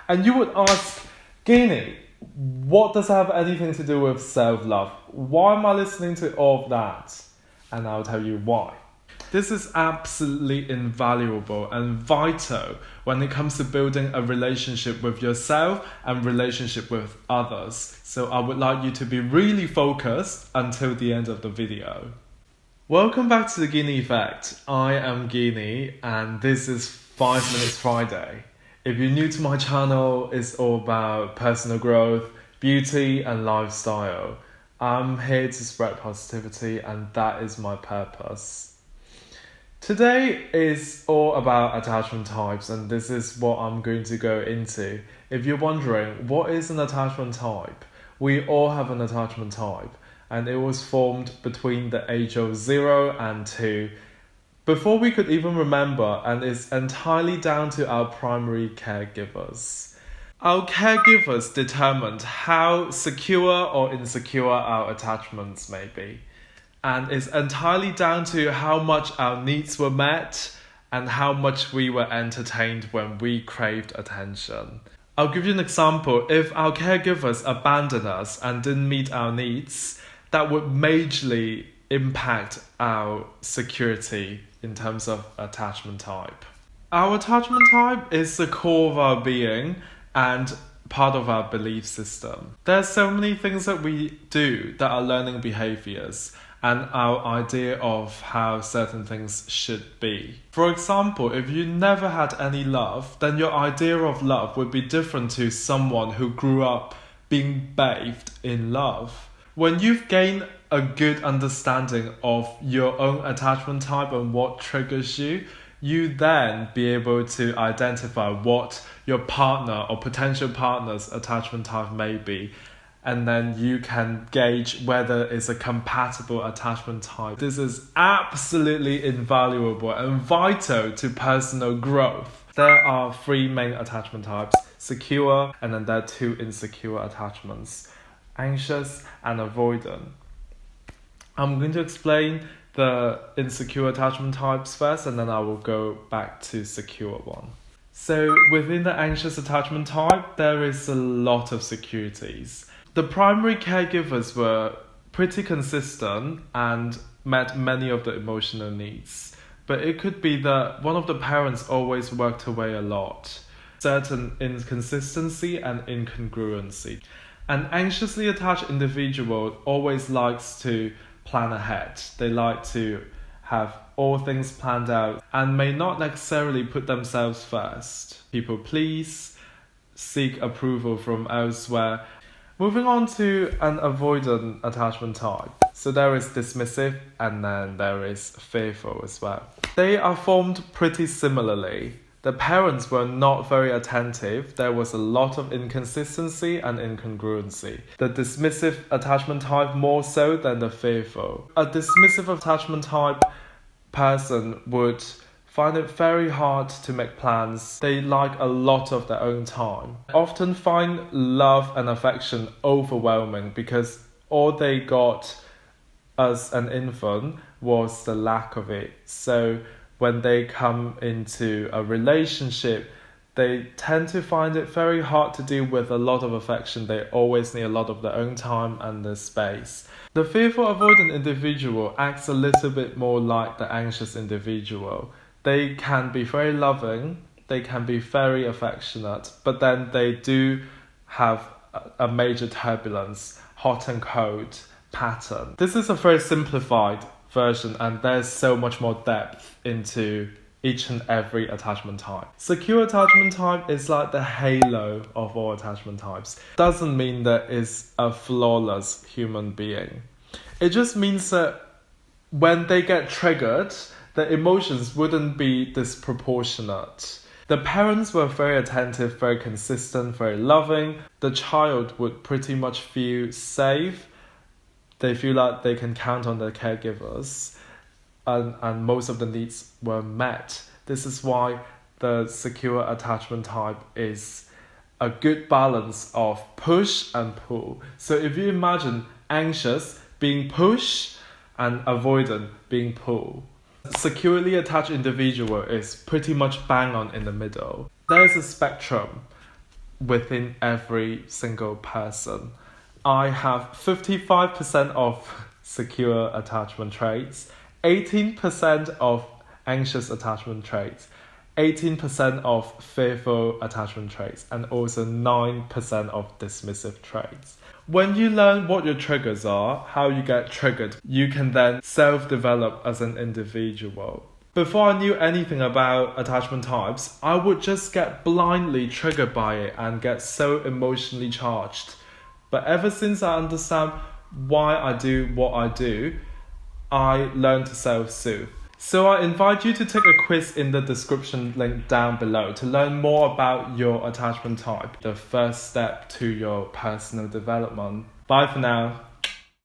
And you would ask, Ghini, what does that have anything to do with self-love? Why am I listening to all of that? And I'll tell you why. This is absolutely invaluable and vital when it comes to building a relationship with yourself and relationship with others. So I would like you to be really focused until the end of the video. Welcome back to the Ghini Effect. I am Ghini and this is 5 Minutes Friday. If you're new to my channel, it's all about personal growth, beauty and lifestyle. I'm here to spread positivity and that is my purpose. Today is all about attachment types and this is what I'm going to go into. If you're wondering, what is an attachment type? We all have an attachment type and it was formed between the age of 0 and 2 before we could even remember, and it's entirely down to our primary caregivers. Our caregivers determined how secure or insecure our attachments may be. And it's entirely down to how much our needs were met and how much we were entertained when we craved attention. I'll give you an example. If our caregivers abandoned us and didn't meet our needs, that would majorly impact our security in terms of attachment type. Our attachment type is the core of our being and part of our belief system. There's so many things that we do that are learning behaviors and our idea of how certain things should be. For example, if you never had any love, then your idea of love would be different to someone who grew up being bathed in love. When you've gained a good understanding of your own attachment type and what triggers you, you then be able to identify what your partner or potential partner's attachment type may be. And then you can gauge whether it's a compatible attachment type. This is absolutely invaluable and vital to personal growth. There are 3 main attachment types: secure, and then there are 2 insecure attachments: anxious and avoidant. I'm going to explain the insecure attachment types first, and then I will go back to secure one. So within the anxious attachment type, there is a lot of securities. The primary caregivers were pretty consistent and met many of the emotional needs. But it could be that one of the parents always worked away a lot. Certain inconsistency and incongruency. An anxiously attached individual always likes to plan ahead. They like to have all things planned out and may not necessarily put themselves first. People please, seek approval from elsewhere. Moving on to an avoidant attachment type. So there is dismissive and then there is fearful as well. They are formed pretty similarly. The parents were not very attentive. There was a lot of inconsistency and incongruency. The dismissive attachment type more so than the fearful. A dismissive attachment type person would find it very hard to make plans. They like a lot of their own time. Often find love and affection overwhelming because all they got as an infant was the lack of it. So when they come into a relationship, they tend to find it very hard to deal with a lot of affection. They always need a lot of their own time and the space. The fearful avoidant individual acts a little bit more like the anxious individual. They can be very loving, they can be very affectionate, but then they do have a major turbulence, hot and cold pattern. This is a very simplified version and there's so much more depth into each and every attachment type. Secure attachment type is like the halo of all attachment types. Doesn't mean that it's a flawless human being. It just means that when they get triggered, the emotions wouldn't be disproportionate. The parents were very attentive, very consistent, very loving. The child would pretty much feel safe. They feel like they can count on their caregivers. And most of the needs were met. This is why the secure attachment type is a good balance of push and pull. So if you imagine anxious being push and avoidant being pull, securely attached individual is pretty much bang on in the middle. There's a spectrum. within every single person. I have 55% of secure attachment traits, 18% of anxious attachment traits, 18% of fearful attachment traits, and also 9% of dismissive traits. When you learn what your triggers are, how you get triggered, you can then self-develop as an individual. Before I knew anything about attachment types, I would just get blindly triggered by it and get so emotionally charged. But ever since I understand why I do what I do, I learn to self-soothe. So I invite you to take a quiz in the description link down below to learn more about your attachment type, the first step to your personal development. Bye for now.